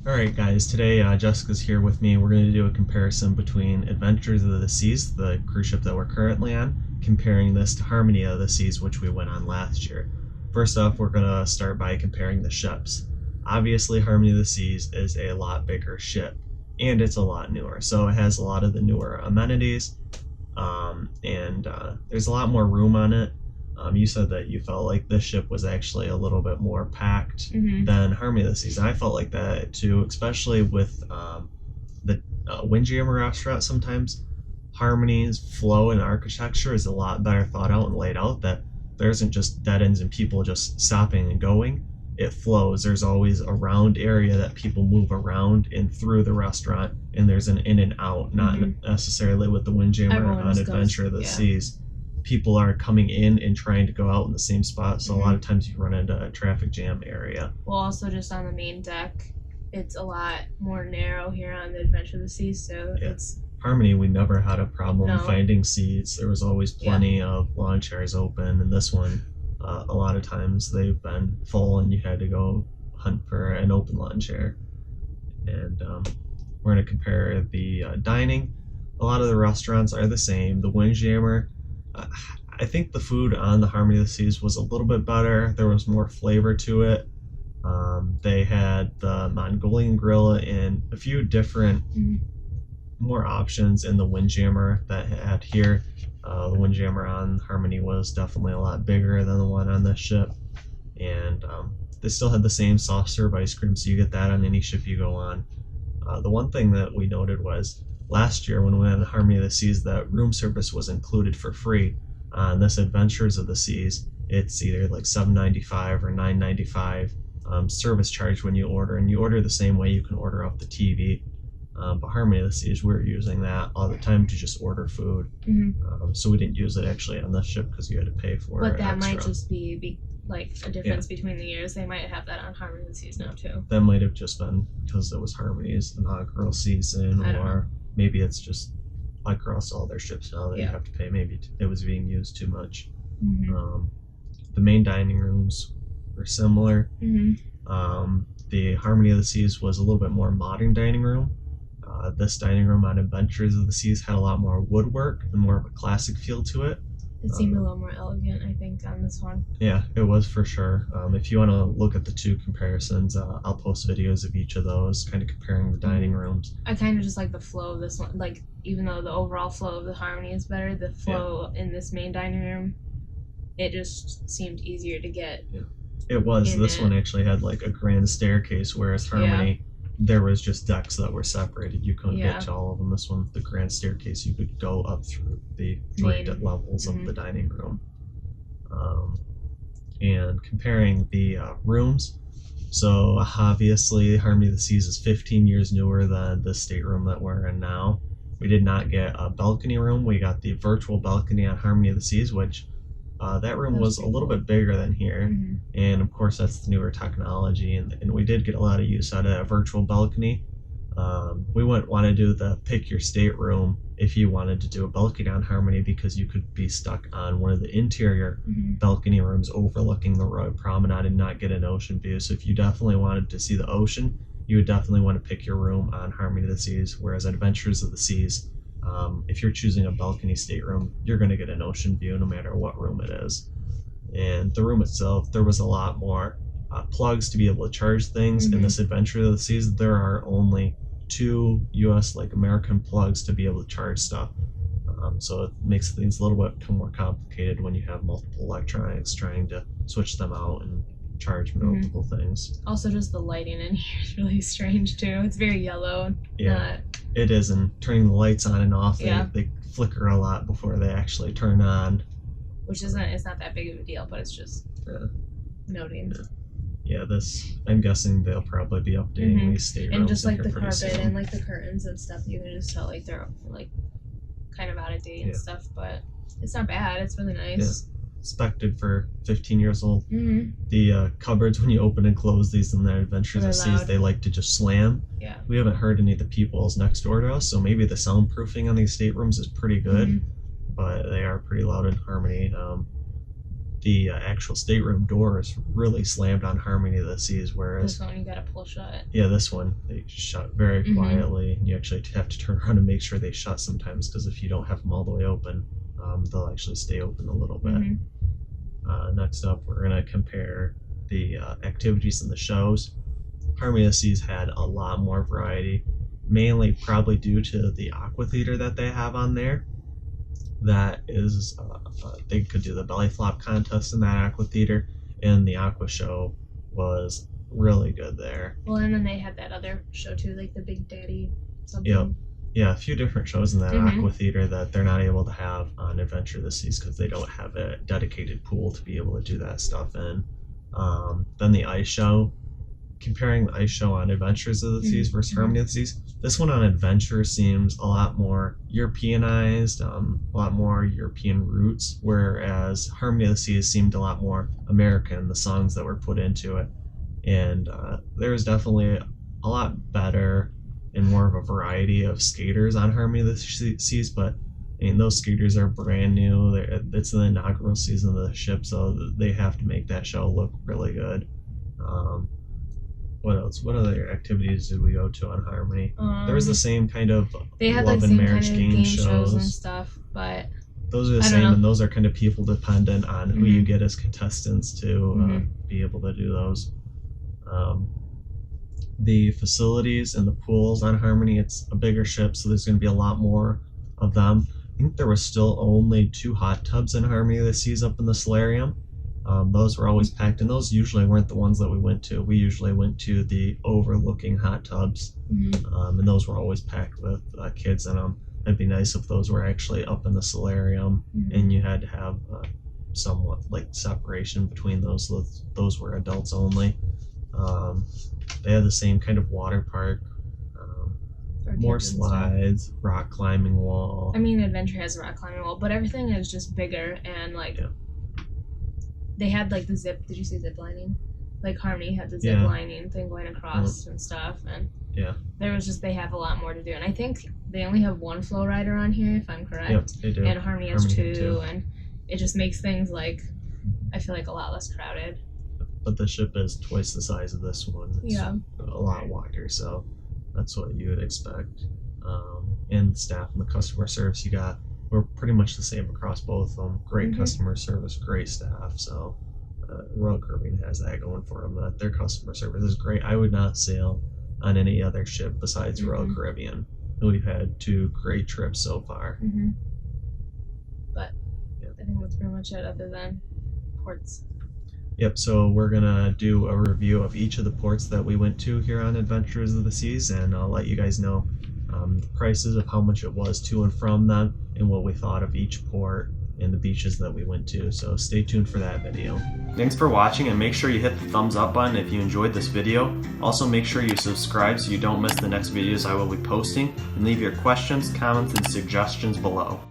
Alright guys, today Jessica's here with me. We're going to do a comparison between Adventures of the Seas, the cruise ship that we're currently on, comparing this to Harmony of the Seas, which we went on last year. First off, we're going to start by comparing the ships. Obviously, Harmony of the Seas is a lot bigger ship, and it's a lot newer. So it has a lot of the newer amenities, and there's a lot more room on it. You said that you felt like this ship was actually a little bit more packed than Harmony of the Seas. I felt like that too, especially with the Windjammer restaurant. Sometimes Harmony's flow and architecture is a lot better thought out and laid out, that there isn't just dead ends and people just stopping and going. It flows. There's always a round area that people move around and through the restaurant, and there's an in and out, not necessarily with the Windjammer on Adventure of the Seas. People are coming in and trying to go out in the same spot, so a lot of times you run into a traffic jam area. Well, also just on the main deck, it's a lot more narrow here on the Adventure of the Seas, so it's... Harmony, we never had a problem finding seats. There was always plenty of lawn chairs open, and this one, a lot of times they've been full and you had to go hunt for an open lawn chair. And we're going to compare the dining. A lot of the restaurants are the same. The Windjammer, I think the food on the Harmony of the Seas was a little bit better. There was more flavor to it. They had the Mongolian grill and a few different more options in the Windjammer that had here. The Windjammer on Harmony was definitely a lot bigger than the one on this ship. And they still had the same soft serve ice cream, so you get that on any ship you go on. The one thing that we noted was last year when we went on Harmony of the Seas, that room service was included for free. On this Adventures of the Seas, it's either like $7.95 or $9.95 service charge when you order, and you order the same way you can order off the TV. But Harmony of the Seas, we're using that all the time to just order food. So we didn't use it actually on this ship because you had to pay for it. But that might just be like a difference between the years. They might have that on Harmony of the Seas now too. That might have just been because it was Harmony's inaugural season, or maybe it's just across all their ships now that you have to pay. Maybe it was being used too much. The main dining rooms were similar. The Harmony of the Seas was a little bit more modern dining room. This dining room on Adventures of the Seas had a lot more woodwork and more of a classic feel to it. It seemed a little more elegant, I think, on this one. Yeah, it was for sure. If you want to look at the two comparisons, I'll post videos of each of those, kind of comparing the dining rooms. I kind of just like the flow of this one. Like, even though the overall flow of the Harmony is better, the flow in this main dining room, it just seemed easier to get. It was. This one actually had like a grand staircase, whereas Harmony, there was just decks that were separated. You couldn't get to all of them. This one, the grand staircase, you could go up through the three levels of the dining room. And comparing the rooms, so obviously Harmony of the Seas is 15 years newer than the stateroom that we're in now. We did not get a balcony room. We got the virtual balcony on Harmony of the Seas, which that room was a little bit bigger than here. And of course that's the newer technology, and we did get a lot of use out of a virtual balcony. We wouldn't want to do the pick your stateroom if you wanted to do a balcony on Harmony, because you could be stuck on one of the interior balcony rooms overlooking the Royal Promenade and not get an ocean view. So if you definitely wanted to see the ocean, you would definitely want to pick your room on Harmony of the Seas, whereas Adventures of the Seas, if you're choosing a balcony stateroom, you're going to get an ocean view no matter what room it is. And the room itself, there was a lot more plugs to be able to charge things. In this Adventure of the Seas, there are only 2 US, like American plugs to be able to charge stuff. So it makes things a little bit more complicated when you have multiple electronics trying to switch them out and charge multiple things. Also, just the lighting in here is really strange too. It's very yellow. It is, and turning the lights on and off, they flicker a lot before they actually turn on. Which isn't, it's not that big of a deal, but it's just noting. This, I'm guessing they'll probably be updating these staterooms. And just like the carpet and like the curtains and stuff, you can just tell like they're like kind of out of date and stuff, but it's not bad. It's really nice. Expected for 15 years old. The cupboards, when you open and close these in the Adventures of the Seas, they like to just slam. We haven't heard any of the peoples next door to us, so maybe the soundproofing on these staterooms is pretty good, but they are pretty loud in Harmony. the actual stateroom doors really slammed on Harmony of the Seas, whereas this one you gotta pull shut. Yeah, this one they shut very quietly, and you actually have to turn around and make sure they shut sometimes, because if you don't have them all the way open, they'll actually stay open a little bit. Next up, we're gonna compare the activities in the shows. Harmony of the Seas had a lot more variety, mainly probably due to the aqua theater that they have on there. That is, they could do the belly flop contest in that aqua theater, and the aqua show was really good there. Well, and then they had that other show too, like the Big Daddy something. Yep. Yeah, a few different shows in that aqua theater that they're not able to have on Adventure of the Seas because they don't have a dedicated pool to be able to do that stuff in. Then the ice show, comparing the ice show on Adventures of the Seas versus Harmony of the Seas, this one on Adventure seems a lot more Europeanized, a lot more European roots, whereas Harmony of the Seas seemed a lot more American, the songs that were put into it. And there was definitely a lot better and more of a variety of skaters on Harmony of the Seas, but I mean, those skaters are brand new. It's the inaugural season of the ship, so they have to make that show look really good. What else? What other activities did we go to on Harmony? There was the same kind of they had love like and same marriage kind of game shows and stuff, but those are the same, and those are kind of people dependent on who you get as contestants to be able to do those. The facilities and the pools on Harmony, it's a bigger ship, so there's going to be a lot more of them. I think there was still only 2 hot tubs in Harmony of the Seas up in the solarium. Those were always packed, and those usually weren't the ones that we went to. We usually went to the overlooking hot tubs, and those were always packed with kids in them. It'd be nice if those were actually up in the solarium, and you had to have somewhat like separation between those. So those were adults only. They had the same kind of water park, more slides, rock climbing wall. I mean, Adventure has a rock climbing wall, but everything is just bigger and like they had like the zip. Did you see zip lining? Like Harmony had the zip lining thing going across and stuff, and there was just they have a lot more to do. And I think they only have 1 flow rider on here, if I'm correct. Yep, they do. And Harmony has 2, and it just makes things like I feel like a lot less crowded. But the ship is twice the size of this one. It's a lot wider, so that's what you would expect. And the staff and the customer service you got were pretty much the same across both of them. Great customer service, great staff. So Royal Caribbean has that going for them, that their customer service is great. I would not sail on any other ship besides Royal Caribbean. We've had 2 great trips so far. But I think that's pretty much it, other than ports. Yep, so we're gonna do a review of each of the ports that we went to here on Adventures of the Seas, and I'll let you guys know the prices of how much it was to and from them, and what we thought of each port and the beaches that we went to. So stay tuned for that video. Thanks for watching, and make sure you hit the thumbs up button if you enjoyed this video. Also make sure you subscribe so you don't miss the next videos I will be posting, and leave your questions, comments, and suggestions below.